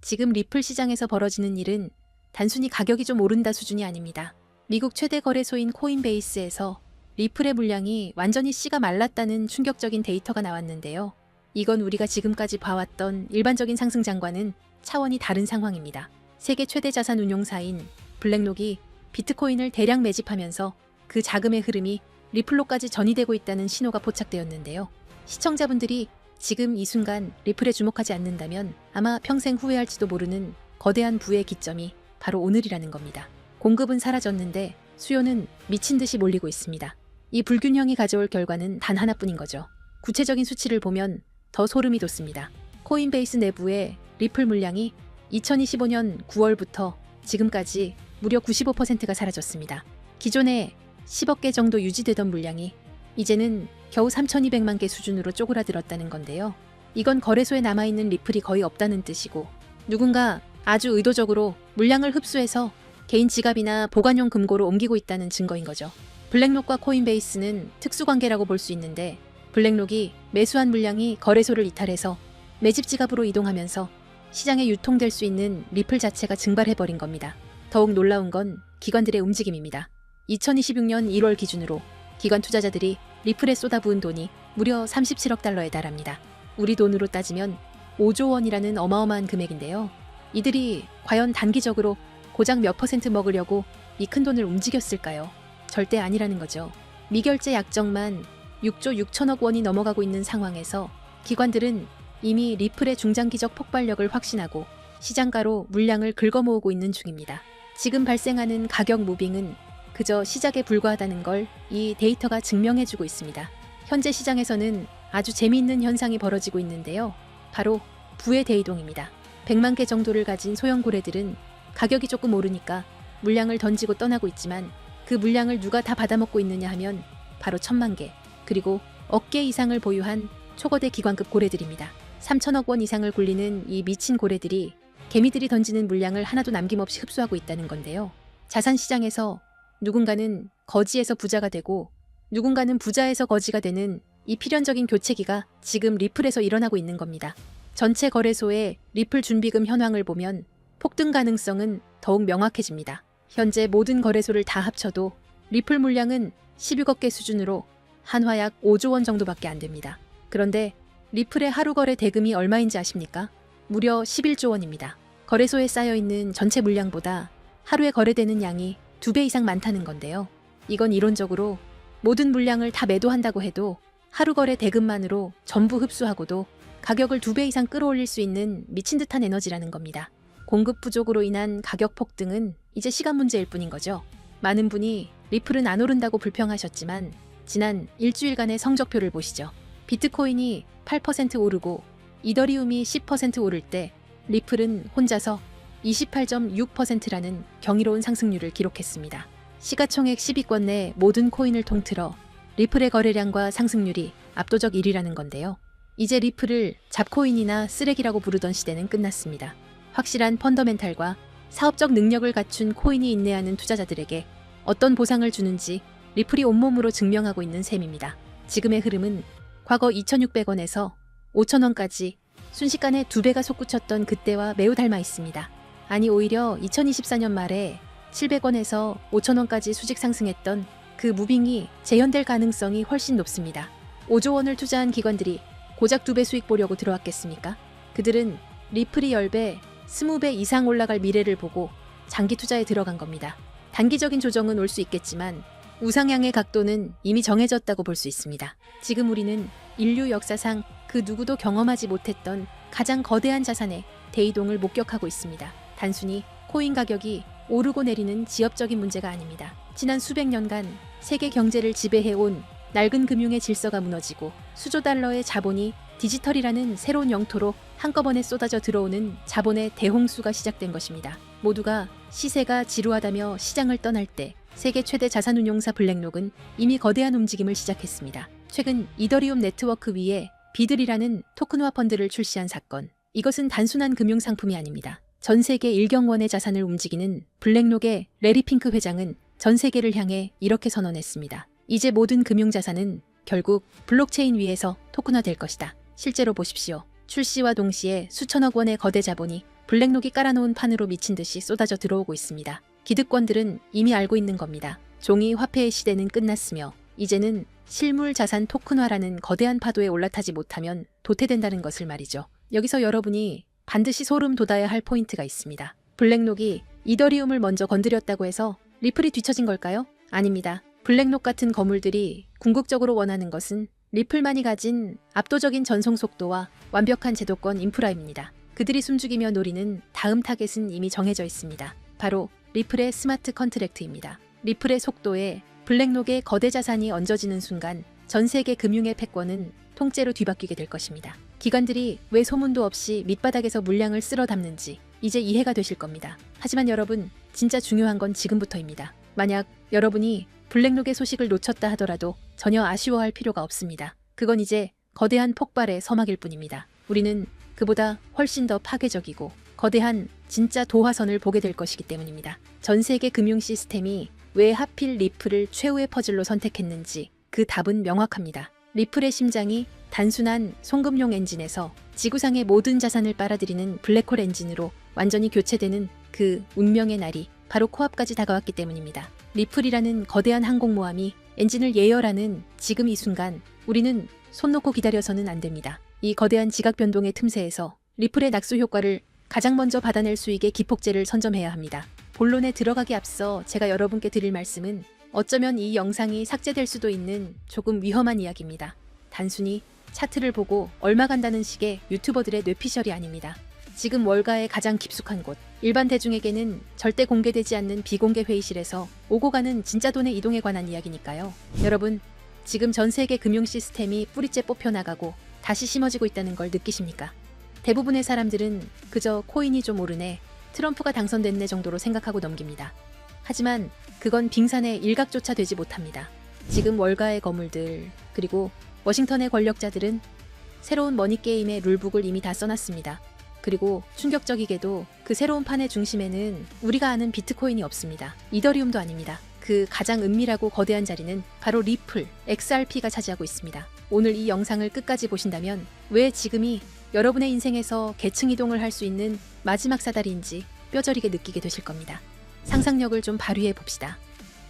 지금 리플 시장에서 벌어지는 일은 단순히 가격이 좀 오른다 수준이 아닙니다. 미국 최대 거래소인 코인베이스에서 리플의 물량이 완전히 씨가 말랐다는 충격적인 데이터가 나왔는데요. 이건 우리가 지금까지 봐왔던 일반적인 상승장과는 차원이 다른 상황입니다. 세계 최대 자산 운용사인 블랙록이 비트코인을 대량 매집하면서 그 자금의 흐름이 리플로까지 전이되고 있다는 신호가 포착되었는데요. 시청자분들이 지금 이 순간 리플에 주목하지 않는다면 아마 평생 후회할지도 모르는 거대한 부의 기점이 바로 오늘이라는 겁니다. 공급은 사라졌는데 수요는 미친 듯이 몰리고 있습니다. 이 불균형이 가져올 결과는 단 하나뿐인 거죠. 구체적인 수치를 보면 더 소름이 돋습니다. 코인베이스 내부의 리플 물량이 2025년 9월부터 지금까지 무려 95%가 사라졌습니다. 기존에 10억 개 정도 유지되던 물량이 이제는 겨우 3,200만 개 수준으로 쪼그라들었다는 건데요. 이건 거래소에 남아있는 리플이 거의 없다는 뜻이고 누군가 아주 의도적으로 물량을 흡수해서 개인 지갑이나 보관용 금고로 옮기고 있다는 증거인 거죠. 블랙록과 코인베이스는 특수관계라고 볼 수 있는데 블랙록이 매수한 물량이 거래소를 이탈해서 매집 지갑으로 이동하면서 시장에 유통될 수 있는 리플 자체가 증발해버린 겁니다. 더욱 놀라운 건 기관들의 움직임입니다. 2026년 1월 기준으로 기관 투자자들이 리플에 쏟아부은 돈이 무려 37억 달러에 달합니다. 우리 돈으로 따지면 5조 원이라는 어마어마한 금액인데요. 이들이 과연 단기적으로 고작 몇 퍼센트 먹으려고 이 큰 돈을 움직였을까요? 절대 아니라는 거죠. 미결제 약정만 6조 6천억 원이 넘어가고 있는 상황에서 기관들은 이미 리플의 중장기적 폭발력을 확신하고 시장가로 물량을 긁어모으고 있는 중입니다. 지금 발생하는 가격 무빙은 그저 시작에 불과하다는 걸 이 데이터가 증명해주고 있습니다. 현재 시장에서는 아주 재미있는 현상이 벌어지고 있는데요. 바로 부의 대이동입니다. 100만 개 정도를 가진 소형 고래들은 가격이 조금 오르니까 물량을 던지고 떠나고 있지만 그 물량을 누가 다 받아먹고 있느냐 하면 바로 1,000만 개, 그리고 억 개 이상을 보유한 초거대 기관급 고래들입니다. 3천억 원 이상을 굴리는 이 미친 고래들이 개미들이 던지는 물량을 하나도 남김없이 흡수하고 있다는 건데요. 자산시장에서 누군가는 거지에서 부자가 되고 누군가는 부자에서 거지가 되는 이 필연적인 교체기가 지금 리플에서 일어나고 있는 겁니다. 전체 거래소의 리플 준비금 현황을 보면 폭등 가능성은 더욱 명확해집니다. 현재 모든 거래소를 다 합쳐도 리플 물량은 16억 개 수준으로 한화 약 5조 원 정도밖에 안 됩니다. 그런데 리플의 하루 거래 대금이 얼마인지 아십니까? 무려 11조 원입니다. 거래소에 쌓여있는 전체 물량보다 하루에 거래되는 양이 2배 이상 많다는 건데요. 이건 이론적으로 모든 물량을 다 매도한다고 해도 하루 거래 대금만으로 전부 흡수하고도 가격을 2배 이상 끌어올릴 수 있는 미친 듯한 에너지라는 겁니다. 공급 부족으로 인한 가격 폭등은 이제 시간 문제일 뿐인 거죠. 많은 분이 리플은 안 오른다고 불평하셨지만 지난 일주일간의 성적표를 보시죠. 비트코인이 8% 오르고 이더리움이 10% 오를 때 리플은 혼자서 28.6%라는 경이로운 상승률을 기록했습니다. 시가총액 10위권 내 모든 코인을 통틀어 리플의 거래량과 상승률이 압도적 1위라는 건데요. 이제 리플을 잡코인이나 쓰레기라고 부르던 시대는 끝났습니다. 확실한 펀더멘탈과 사업적 능력을 갖춘 코인이 인내하는 투자자들에게 어떤 보상을 주는지 리플이 온몸으로 증명하고 있는 셈입니다. 지금의 흐름은 과거 2,600원에서 5,000원까지 순식간에 2배가 솟구쳤던 그때와 매우 닮아 있습니다. 아니 오히려 2024년 말에 700원에서 5,000원까지 수직 상승했던 그 무빙이 재현될 가능성이 훨씬 높습니다. 5조 원을 투자한 기관들이 고작 2배 수익 보려고 들어왔겠습니까? 그들은 리플이 10배, 20배 이상 올라갈 미래를 보고 장기 투자에 들어간 겁니다. 단기적인 조정은 올 수 있겠지만 우상향의 각도는 이미 정해졌다고 볼 수 있습니다. 지금 우리는 인류 역사상 그 누구도 경험하지 못했던 가장 거대한 자산의 대이동을 목격하고 있습니다. 단순히 코인 가격이 오르고 내리는 지엽적인 문제가 아닙니다. 지난 수백 년간 세계 경제를 지배해온 낡은 금융의 질서가 무너지고 수조 달러의 자본이 디지털이라는 새로운 영토로 한꺼번에 쏟아져 들어오는 자본의 대홍수가 시작된 것입니다. 모두가 시세가 지루하다며 시장을 떠날 때 세계 최대 자산운용사 블랙록은 이미 거대한 움직임을 시작했습니다. 최근 이더리움 네트워크 위에 비들이라는 토큰화 펀드를 출시한 사건. 이것은 단순한 금융상품이 아닙니다. 전 세계 1경원의 자산을 움직이는 블랙록의 레리 핑크 회장은 전 세계를 향해 이렇게 선언했습니다. 이제 모든 금융자산은 결국 블록체인 위에서 토큰화될 것이다. 실제로 보십시오. 출시와 동시에 수천억 원의 거대 자본이 블랙록이 깔아놓은 판으로 미친 듯이 쏟아져 들어오고 있습니다. 기득권들은 이미 알고 있는 겁니다. 종이 화폐의 시대는 끝났으며 이제는 실물 자산 토큰화라는 거대한 파도에 올라타지 못하면 도태된다는 것을 말이죠. 여기서 여러분이 반드시 소름 돋아야 할 포인트가 있습니다. 블랙록이 이더리움을 먼저 건드렸다고 해서 리플이 뒤처진 걸까요? 아닙니다. 블랙록 같은 거물들이 궁극적으로 원하는 것은 리플만이 가진 압도적인 전송 속도와 완벽한 제도권 인프라입니다. 그들이 숨죽이며 노리는 다음 타겟은 이미 정해져 있습니다. 바로 리플의 스마트 컨트랙트입니다. 리플의 속도에 블랙록의 거대 자산이 얹어지는 순간 전 세계 금융의 패권은 통째로 뒤바뀌게 될 것입니다. 기관들이 왜 소문도 없이 밑바닥에서 물량을 쓸어 담는지 이제 이해가 되실 겁니다. 하지만 여러분, 진짜 중요한 건 지금부터입니다. 만약 여러분이 블랙록의 소식을 놓쳤다 하더라도 전혀 아쉬워할 필요가 없습니다. 그건 이제 거대한 폭발의 서막일 뿐입니다. 우리는 그보다 훨씬 더 파괴적이고 거대한 진짜 도화선을 보게 될 것이기 때문입니다. 전 세계 금융 시스템이 왜 하필 리플을 최후의 퍼즐로 선택했는지 그 답은 명확합니다. 리플의 심장이 단순한 송금용 엔진에서 지구상의 모든 자산을 빨아들이는 블랙홀 엔진으로 완전히 교체되는 그 운명의 날이 바로 코앞까지 다가왔기 때문입니다. 리플이라는 거대한 항공모함이 엔진을 예열하는 지금 이 순간 우리는 손 놓고 기다려서는 안 됩니다. 이 거대한 지각 변동의 틈새에서 리플의 낙수 효과를 가장 먼저 받아낼 수 있게 기폭제를 선점해야 합니다. 본론에 들어가기 앞서 제가 여러분께 드릴 말씀은 어쩌면 이 영상이 삭제될 수도 있는 조금 위험한 이야기입니다. 단순히 차트를 보고 얼마 간다는 식의 유튜버들의 뇌피셜이 아닙니다. 지금 월가의 가장 깊숙한 곳, 일반 대중에게는 절대 공개되지 않는 비공개 회의실에서 오고 가는 진짜 돈의 이동에 관한 이야기니까요. 여러분, 지금 전 세계 금융 시스템이 뿌리째 뽑혀나가고 다시 심어지고 있다는 걸 느끼십니까? 대부분의 사람들은 그저 코인이 좀 오르네, 트럼프가 당선됐네 정도로 생각하고 넘깁니다. 하지만 그건 빙산의 일각조차 되지 못합니다. 지금 월가의 거물들, 그리고 워싱턴의 권력자들은 새로운 머니게임의 룰북을 이미 다 써놨습니다. 그리고 충격적이게도 그 새로운 판의 중심에는 우리가 아는 비트코인이 없습니다. 이더리움도 아닙니다. 그 가장 은밀하고 거대한 자리는 바로 리플, XRP가 차지하고 있습니다. 오늘 이 영상을 끝까지 보신다면 왜 지금이 여러분의 인생에서 계층 이동을 할 수 있는 마지막 사다리인지 뼈저리게 느끼게 되실 겁니다. 상상력을 좀 발휘해 봅시다.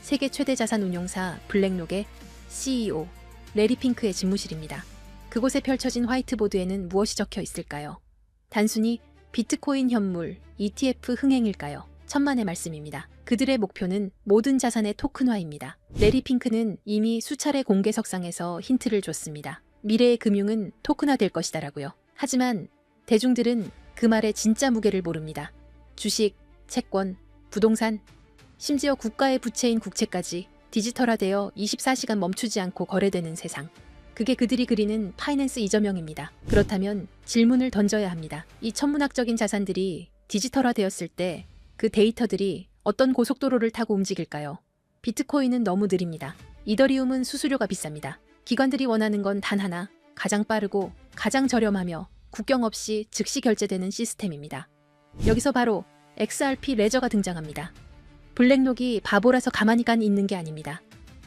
세계 최대 자산 운용사 블랙록의 CEO 레리 핑크의 집무실입니다. 그곳에 펼쳐진 화이트보드에는 무엇이 적혀 있을까요? 단순히 비트코인 현물, ETF 흥행일까요? 천만의 말씀입니다. 그들의 목표는 모든 자산의 토큰화입니다. 레리 핑크는 이미 수차례 공개석상에서 힌트를 줬습니다. 미래의 금융은 토큰화될 것이다라고요. 하지만 대중들은 그 말의 진짜 무게를 모릅니다. 주식, 채권, 부동산, 심지어 국가의 부채인 국채까지 디지털화되어 24시간 멈추지 않고 거래되는 세상. 그게 그들이 그리는 파이낸스 이저명입니다. 그렇다면 질문을 던져야 합니다. 이 천문학적인 자산들이 디지털화되었을 때 그 데이터들이 어떤 고속도로를 타고 움직일까요? 비트코인은 너무 느립니다. 이더리움은 수수료가 비쌉니다. 기관들이 원하는 건 단 하나, 가장 빠르고 가장 저렴하며 국경 없이 즉시 결제되는 시스템입니다. 여기서 바로 XRP 레저가 등장합니다. 블랙록이 바보라서 가만히 있는 게 아닙니다.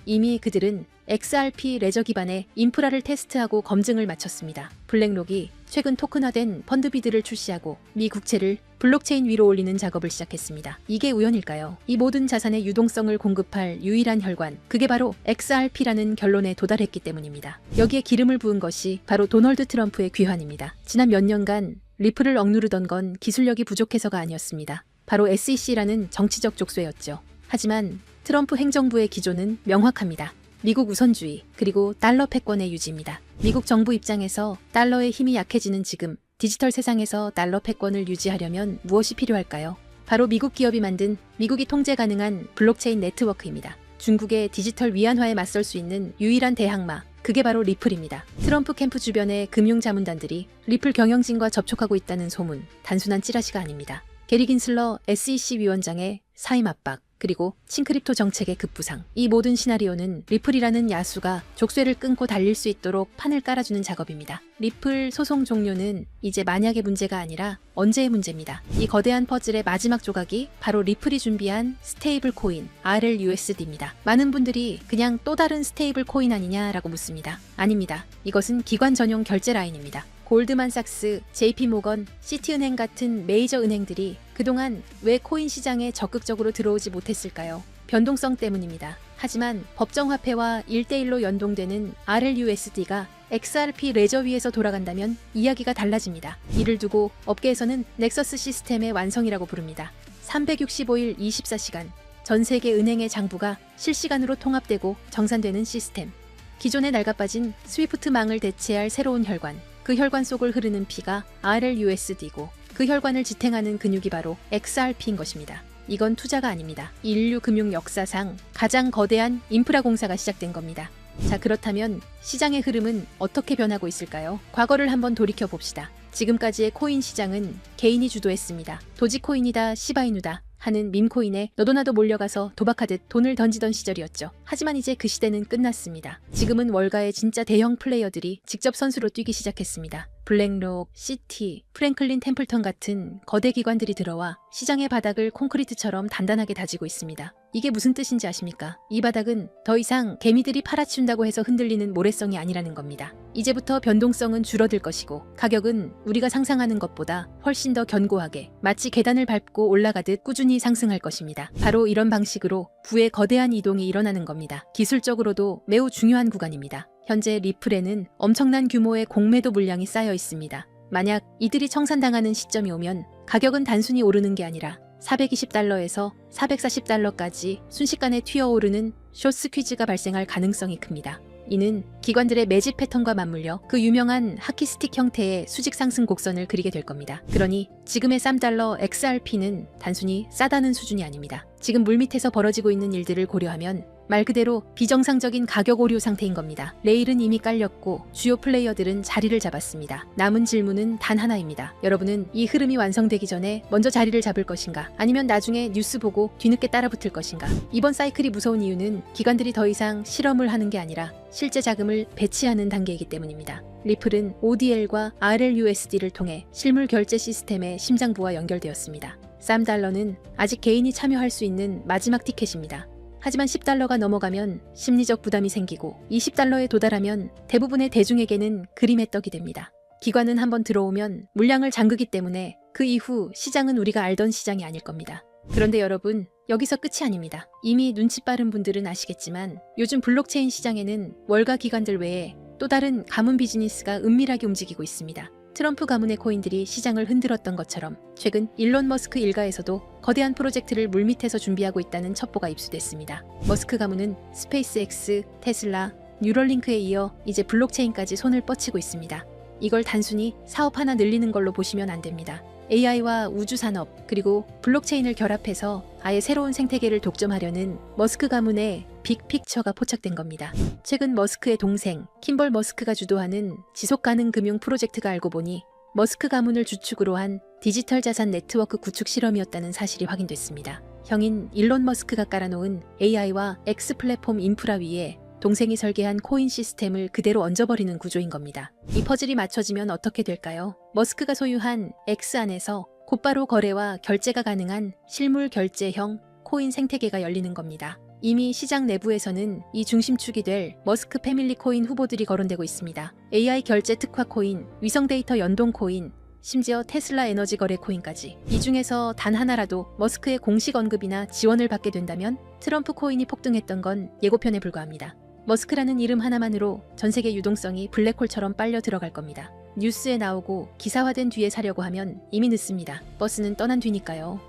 이미 그들은 XRP 레저 기반의 인프라를 테스트하고 검증을 마쳤습니다. 블랙록이 최근 토큰화된 펀드비드를 출시하고 미 국채를 블록체인 위로 올리는 작업을 시작했습니다. 이게 우연일까요? 이 모든 자산의 유동성을 공급할 유일한 혈관, 그게 바로 XRP라는 결론에 도달했기 때문입니다. 여기에 기름을 부은 것이 바로 도널드 트럼프의 귀환입니다. 지난 몇 년간 리플을 억누르던 건 기술력이 부족해서가 아니었습니다. 바로 SEC라는 정치적 족쇄였죠. 하지만 트럼프 행정부의 기조는 명확합니다. 미국 우선주의, 그리고 달러 패권의 유지입니다. 미국 정부 입장에서 달러의 힘이 약해지는 지금 디지털 세상에서 달러 패권을 유지하려면 무엇이 필요할까요? 바로 미국 기업이 만든 미국이 통제 가능한 블록체인 네트워크입니다. 중국의 디지털 위안화에 맞설 수 있는 유일한 대항마, 그게 바로 리플입니다. 트럼프 캠프 주변의 금융자문단들이 리플 경영진과 접촉하고 있다는 소문, 단순한 찌라시가 아닙니다. 게리 긴슬러 SEC 위원장의 사임 압박, 그리고 싱크립토 정책의 급부상. 이 모든 시나리오는 리플이라는 야수가 족쇄를 끊고 달릴 수 있도록 판을 깔아주는 작업입니다. 리플 소송 종료는 이제 만약의 문제가 아니라 언제의 문제입니다. 이 거대한 퍼즐의 마지막 조각이 바로 리플이 준비한 스테이블 코인 RLUSD입니다. 많은 분들이 그냥 또 다른 스테이블 코인 아니냐라고 묻습니다. 아닙니다. 이것은 기관 전용 결제 라인입니다. 골드만삭스, JP모건, 시티은행 같은 메이저 은행들이 그동안 왜 코인 시장에 적극적으로 들어오지 못했을까요? 변동성 때문입니다. 하지만 법정화폐와 1대1로 연동되는 RLUSD가 XRP 레저 위에서 돌아간다면 이야기가 달라집니다. 이를 두고 업계에서는 넥서스 시스템의 완성이라고 부릅니다. 365일 24시간 전 세계 은행의 장부가 실시간으로 통합되고 정산되는 시스템. 기존에 낡아빠진 스위프트망을 대체할 새로운 혈관. 그 혈관 속을 흐르는 피가 RLUSD고 그 혈관을 지탱하는 근육이 바로 XRP인 것입니다. 이건 투자가 아닙니다. 인류 금융 역사상 가장 거대한 인프라 공사가 시작된 겁니다. 자, 그렇다면 시장의 흐름은 어떻게 변하고 있을까요? 과거를 한번 돌이켜 봅시다. 지금까지의 코인 시장은 개인이 주도했습니다. 도지코인이다, 시바이누다 하는 밈코인에 너도 나도 몰려가서 도박하듯 돈을 던지던 시절이었죠. 하지만 이제 그 시대는 끝났습니다. 지금은 월가의 진짜 대형 플레이어들이 직접 선수로 뛰기 시작했습니다. 블랙록, 시티, 프랭클린 템플턴 같은 거대 기관들이 들어와 시장의 바닥을 콘크리트처럼 단단하게 다지고 있습니다. 이게 무슨 뜻인지 아십니까? 이 바닥은 더 이상 개미들이 팔아치운다고 해서 흔들리는 모래성이 아니라는 겁니다. 이제부터 변동성은 줄어들 것이고 가격은 우리가 상상하는 것보다 훨씬 더 견고하게 마치 계단을 밟고 올라가듯 꾸준히 상승할 것입니다. 바로 이런 방식으로 부의 거대한 이동이 일어나는 겁니다. 기술적으로도 매우 중요한 구간입니다. 현재 리플에는 엄청난 규모의 공매도 물량이 쌓여 있습니다. 만약 이들이 청산당하는 시점이 오면 가격은 단순히 오르는 게 아니라 420달러에서 440달러까지 순식간에 튀어오르는 숏스퀴즈가 발생할 가능성이 큽니다. 이는 기관들의 매집 패턴과 맞물려 그 유명한 하키스틱 형태의 수직 상승 곡선을 그리게 될 겁니다. 그러니 지금의 $3 XRP는 단순히 싸다는 수준이 아닙니다. 지금 물밑에서 벌어지고 있는 일들을 고려하면 말 그대로 비정상적인 가격 오류 상태인 겁니다. 레일은 이미 깔렸고 주요 플레이어들은 자리를 잡았습니다. 남은 질문은 단 하나입니다. 여러분은 이 흐름이 완성되기 전에 먼저 자리를 잡을 것인가? 아니면 나중에 뉴스 보고 뒤늦게 따라붙을 것인가? 이번 사이클이 무서운 이유는 기관들이 더 이상 실험을 하는 게 아니라 실제 자금을 배치하는 단계이기 때문입니다. 리플은 ODL과 RLUSD를 통해 실물 결제 시스템의 심장부와 연결되었습니다. $3는 아직 개인이 참여할 수 있는 마지막 티켓입니다. 하지만 $10가 넘어가면 심리적 부담이 생기고 $20에 도달하면 대부분의 대중에게는 그림의 떡이 됩니다. 기관은 한번 들어오면 물량을 잠그기 때문에 그 이후 시장은 우리가 알던 시장이 아닐 겁니다. 그런데 여러분, 여기서 끝이 아닙니다. 이미 눈치 빠른 분들은 아시겠지만 요즘 블록체인 시장에는 월가 기관들 외에 또 다른 가문 비즈니스가 은밀하게 움직이고 있습니다. 트럼프 가문의 코인들이 시장을 흔들었던 것처럼 최근 일론 머스크 일가에서도 거대한 프로젝트를 물밑에서 준비하고 있다는 첩보가 입수됐습니다. 머스크 가문은 스페이스X, 테슬라, 뉴럴링크에 이어 이제 블록체인까지 손을 뻗치고 있습니다. 이걸 단순히 사업 하나 늘리는 걸로 보시면 안 됩니다. AI와 우주산업 그리고 블록체인을 결합해서 아예 새로운 생태계를 독점하려는 머스크 가문의 빅픽처가 포착된 겁니다. 최근 머스크의 동생 킴벌 머스크가 주도하는 지속가능 금융 프로젝트가 알고 보니 머스크 가문을 주축으로 한 디지털 자산 네트워크 구축 실험이었다는 사실이 확인됐습니다. 형인 일론 머스크가 깔아놓은 AI와 X 플랫폼 인프라 위에 동생이 설계한 코인 시스템을 그대로 얹어버리는 구조인 겁니다. 이 퍼즐이 맞춰지면 어떻게 될까요? 머스크가 소유한 X 안에서 곧바로 거래와 결제가 가능한 실물 결제형 코인 생태계가 열리는 겁니다. 이미 시장 내부에서는 이 중심축이 될 머스크 패밀리 코인 후보들이 거론되고 있습니다. AI 결제 특화 코인, 위성 데이터 연동 코인, 심지어 테슬라 에너지 거래 코인까지. 이 중에서 단 하나라도 머스크의 공식 언급이나 지원을 받게 된다면 트럼프 코인이 폭등했던 건 예고편에 불과합니다. 머스크라는 이름 하나만으로 전 세계 유동성이 블랙홀처럼 빨려 들어갈 겁니다. 뉴스에 나오고 기사화된 뒤에 사려고 하면 이미 늦습니다. 버스는 떠난 뒤니까요.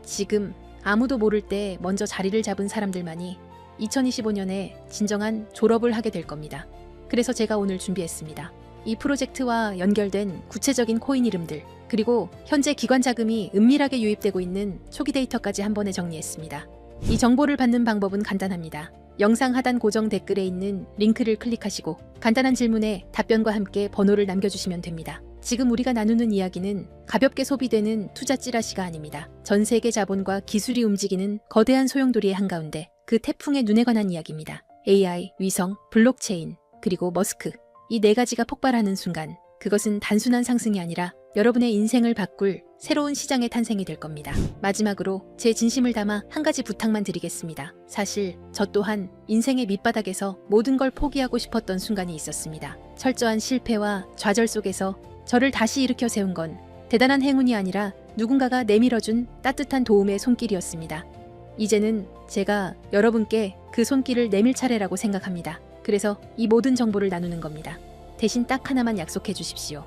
지금 아무도 모를 때 먼저 자리를 잡은 사람들만이 2025년에 진정한 졸업을 하게 될 겁니다. 그래서 제가 오늘 준비했습니다. 이 프로젝트와 연결된 구체적인 코인 이름들, 그리고 현재 기관 자금이 은밀하게 유입되고 있는 초기 데이터까지 한 번에 정리했습니다. 이 정보를 받는 방법은 간단합니다. 영상 하단 고정 댓글에 있는 링크를 클릭하시고 간단한 질문에 답변과 함께 번호를 남겨주시면 됩니다. 지금 우리가 나누는 이야기는 가볍게 소비되는 투자 찌라시가 아닙니다. 전 세계 자본과 기술이 움직이는 거대한 소용돌이의 한가운데 그 태풍의 눈에 관한 이야기입니다. AI, 위성, 블록체인, 그리고 머스크. 이 네 가지가 폭발하는 순간 그것은 단순한 상승이 아니라 여러분의 인생을 바꿀 새로운 시장의 탄생이 될 겁니다. 마지막으로 제 진심을 담아 한 가지 부탁만 드리겠습니다. 사실 저 또한 인생의 밑바닥에서 모든 걸 포기하고 싶었던 순간이 있었습니다. 철저한 실패와 좌절 속에서 저를 다시 일으켜 세운 건 대단한 행운이 아니라 누군가가 내밀어준 따뜻한 도움의 손길이었습니다. 이제는 제가 여러분께 그 손길을 내밀 차례라고 생각합니다. 그래서 이 모든 정보를 나누는 겁니다. 대신 딱 하나만 약속해 주십시오.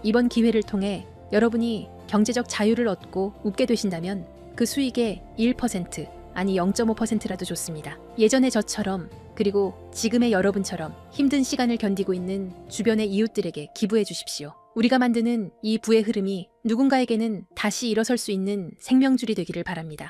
이번 기회를 통해 여러분이 경제적 자유를 얻고 웃게 되신다면 그 수익의 1% 아니 0.5%라도 좋습니다. 예전의 저처럼 그리고 지금의 여러분처럼 힘든 시간을 견디고 있는 주변의 이웃들에게 기부해 주십시오. 우리가 만드는 이 부의 흐름이 누군가에게는 다시 일어설 수 있는 생명줄이 되기를 바랍니다.